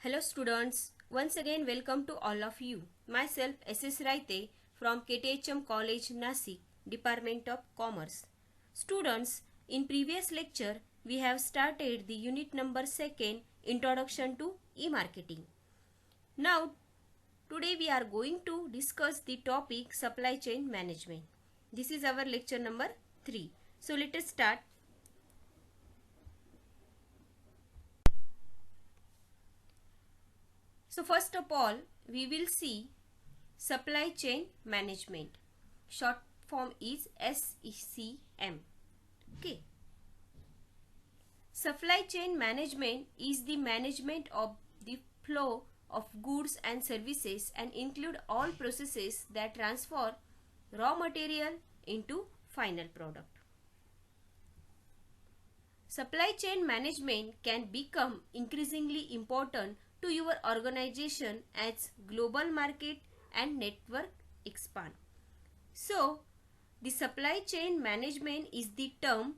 Hello students, once again welcome to all of you. Myself SS Raite from KTHM College Nasik, Department of Commerce. Students, in previous lecture we have started the unit number 2nd, Introduction to E-Marketing. Now today we are going to discuss the topic Supply Chain Management. This is our lecture number 3. So let us start. So first of all, we will see supply chain management. Short form is SCM. Okay. Supply chain management is the management of the flow of goods and services and include all processes that transfer raw material into final product. Supply chain management can become increasingly important to your organization as global market and network expand. So, the supply chain management is the term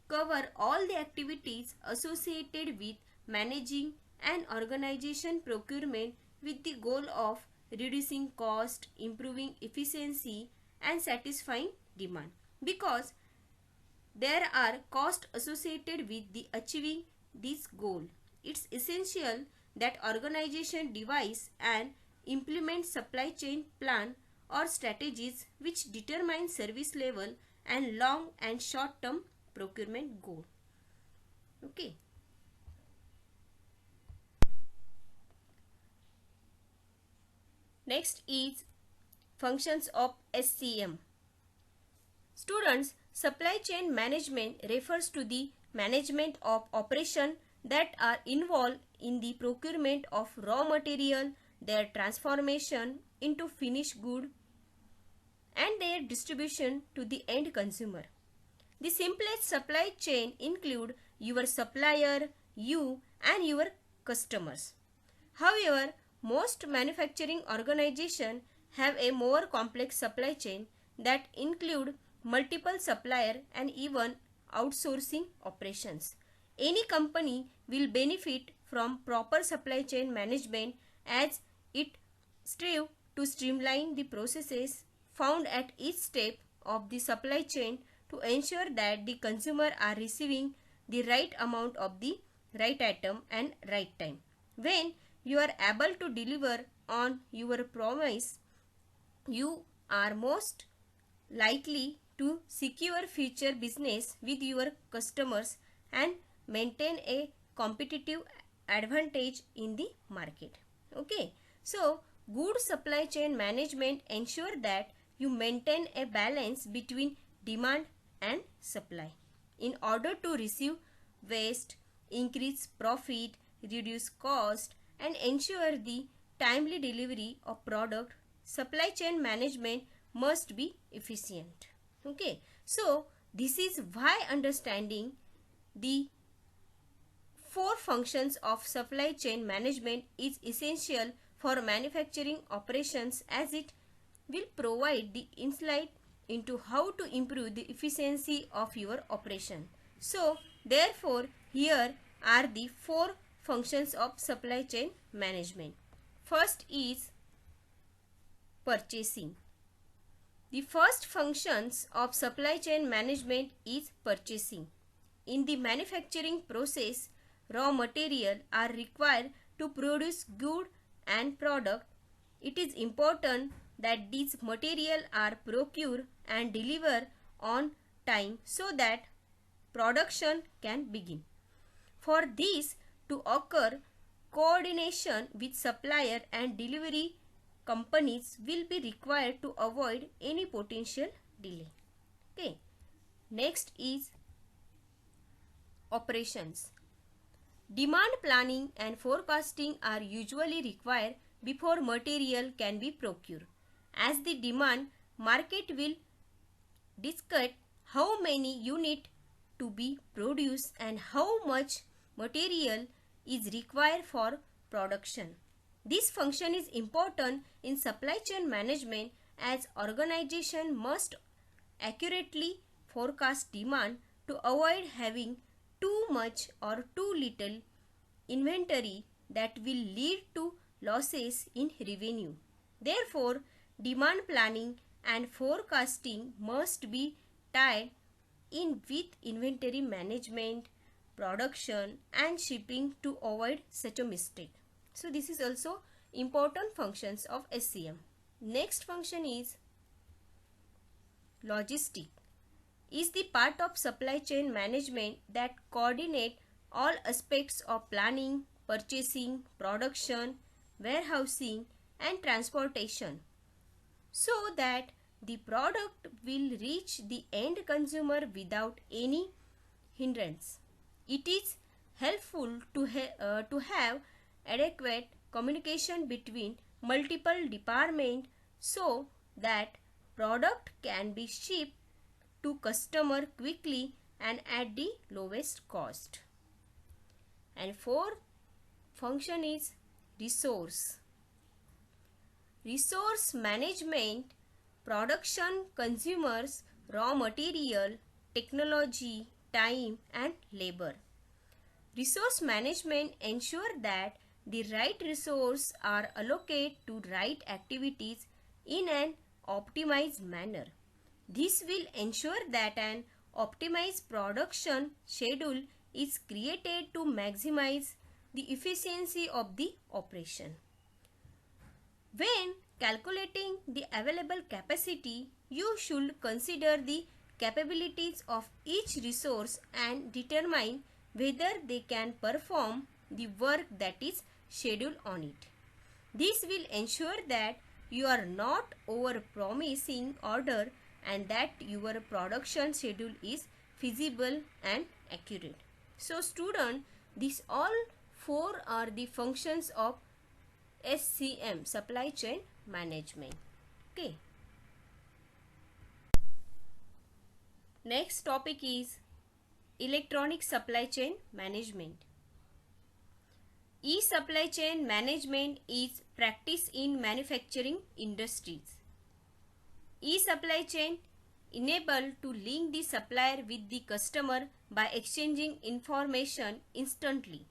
cover all the activities associated with managing an organization procurement with the goal of reducing cost, improving efficiency and satisfying demand. Because there are costs associated with the achieving this goal. It's essential that organization devise and implement supply chain plan or strategies which determine service level and long and short term procurement goal. Okay. Next is functions of SCM. Students, supply chain management refers to the management of operations that are involved in the procurement of raw material, their transformation into finished good, and their distribution to the end consumer. The simplest supply chain include your supplier, you, and your customers. However, most manufacturing organizations have a more complex supply chain that include multiple supplier and even outsourcing operations. Any company will benefit from proper supply chain management as it strives to streamline the processes found at each step of the supply chain to ensure that the consumer are receiving the right amount of the right item and right time. When you are able to deliver on your promise, you are most likely to secure future business with your customers and maintain a competitive advantage in the market. Okay, so good supply chain management ensure that you maintain a balance between demand and supply in order to receive waste, increase profit, reduce cost and ensure the timely delivery of product. Supply chain management must be efficient. Okay, so this is why understanding the 4 functions of supply chain management is essential for manufacturing operations, as it will provide the insight into how to improve the efficiency of your operation. So therefore here are the 4 functions of supply chain management. First is purchasing. The first functions of supply chain management is purchasing. In the manufacturing process, raw material are required to produce good and product. It is important that these material are procured and delivered on time so that production can begin. For this to occur, coordination with supplier and delivery companies will be required to avoid any potential delay. Okay. Next is operations. Demand planning and forecasting are usually required before material can be procured, as the demand market will dictate how many units to be produced and how much material is required for production. This function is important in supply chain management, as organization must accurately forecast demand to avoid having too much or too little inventory that will lead to losses in revenue. Therefore, demand planning and forecasting must be tied in with inventory management, production and shipping to avoid such a mistake. So this is also important functions of SCM. Next function is logistic. Is the part of supply chain management that coordinate all aspects of planning, purchasing, production, warehousing and transportation so that the product will reach the end consumer without any hindrance. It is helpful to have adequate communication between multiple departments so that product can be shipped to customer quickly and at the lowest cost. And fourth function is resource. Resource management, production, consumers, raw material, technology, time and labor. Resource management ensure that the right resources are allocated to right activities in an optimized manner. This will ensure that an optimized production schedule is created to maximize the efficiency of the operation. When calculating the available capacity, you should consider the capabilities of each resource and determine whether they can perform the work that is scheduled on it. This will ensure that you are not over-promising order and that your production schedule is feasible and accurate. So student, these all four are the functions of SCM, supply chain management. Okay. Next topic is electronic supply chain management. E-supply chain management is practiced in manufacturing industries. E-supply chain enable to link the supplier with the customer by exchanging information instantly.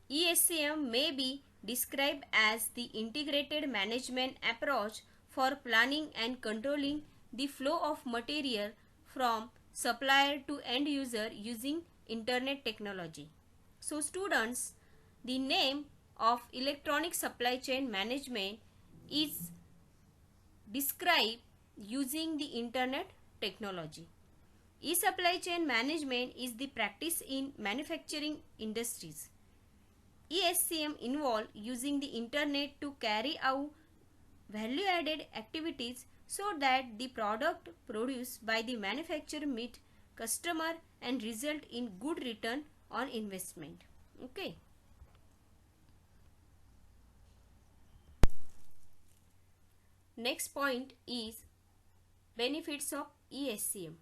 ESCM may be described as the integrated management approach for planning and controlling the flow of material from supplier to end user using internet technology. So students, the name of electronic supply chain management is described using the internet technology. E-supply chain management is the practice in manufacturing industries. ESCM involve using the internet to carry out value-added activities so that the product produced by the manufacturer meet customer and result in good return on investment. Okay. Next point is benefits of ESCM.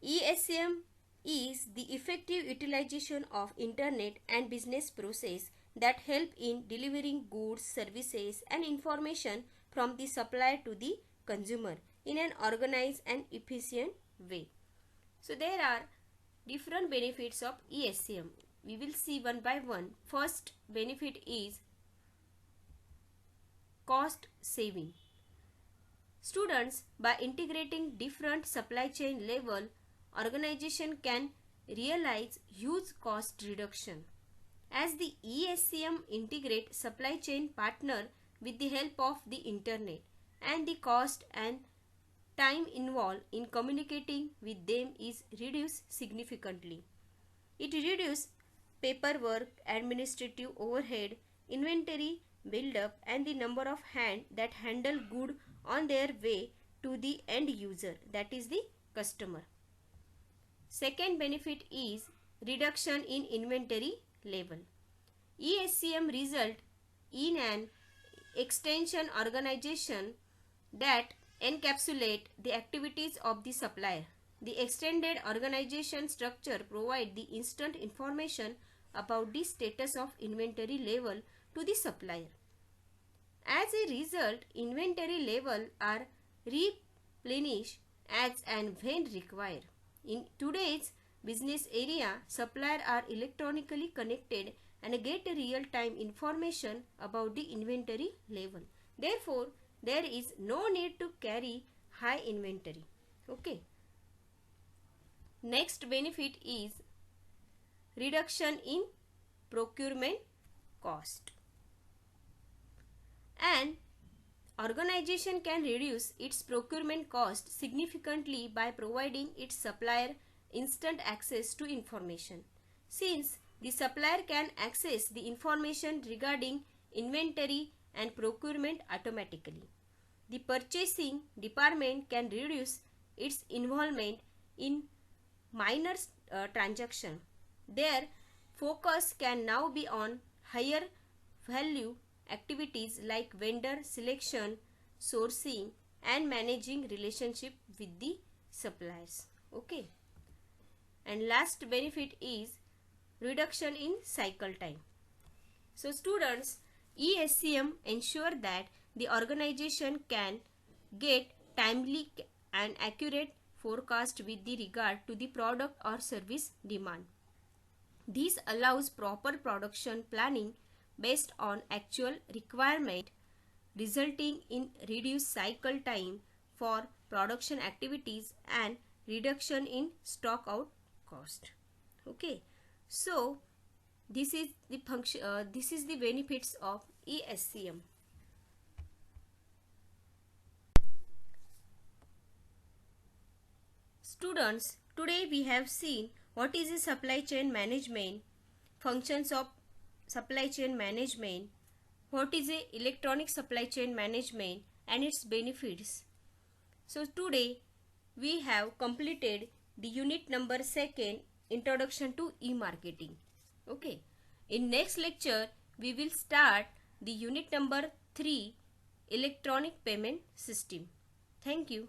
ESCM is the effective utilization of internet and business process that help in delivering goods, services and information from the supplier to the consumer in an organized and efficient way. So there are different benefits of ESCM. We will see one by one. First benefit is cost saving. Students, by integrating different supply chain level, organization can realize huge cost reduction. As the ESCM integrate supply chain partner with the help of the internet, and the cost and time involved in communicating with them is reduced significantly. It reduces paperwork, administrative overhead, inventory build-up and the number of hands that handle good on their way to the end user, that is the customer. Second benefit is reduction in inventory level. ESCM result in an extension organization that encapsulate the activities of the supplier. The extended organization structure provide the instant information about the status of inventory level to the supplier. As a result, inventory level are replenished as and when required. In today's business area, suppliers are electronically connected and get real-time information about the inventory level. Therefore, there is no need to carry high inventory. Okay. Next benefit is reduction in procurement cost. An organization can reduce its procurement cost significantly by providing its supplier instant access to information. Since the supplier can access the information regarding inventory and procurement automatically, the purchasing department can reduce its involvement in minor transaction. Their focus can now be on higher value activities like vendor selection, sourcing, and managing relationship with the suppliers. Okay. And last benefit is reduction in cycle time. So students, ESCM ensure that the organization can get timely and accurate forecast with the regard to the product or service demand. This allows proper production planning based on actual requirement, resulting in reduced cycle time for production activities and reduction in stock out cost. Okay, so this is the function. This is the benefits of ESCM. Students, today we have seen what is the supply chain management, functions of supply chain management, what is a electronic supply chain management and its benefits. So today we have completed the unit number 2, introduction to e-marketing. Okay. In next lecture we will start the unit number 3, electronic payment system. Thank you.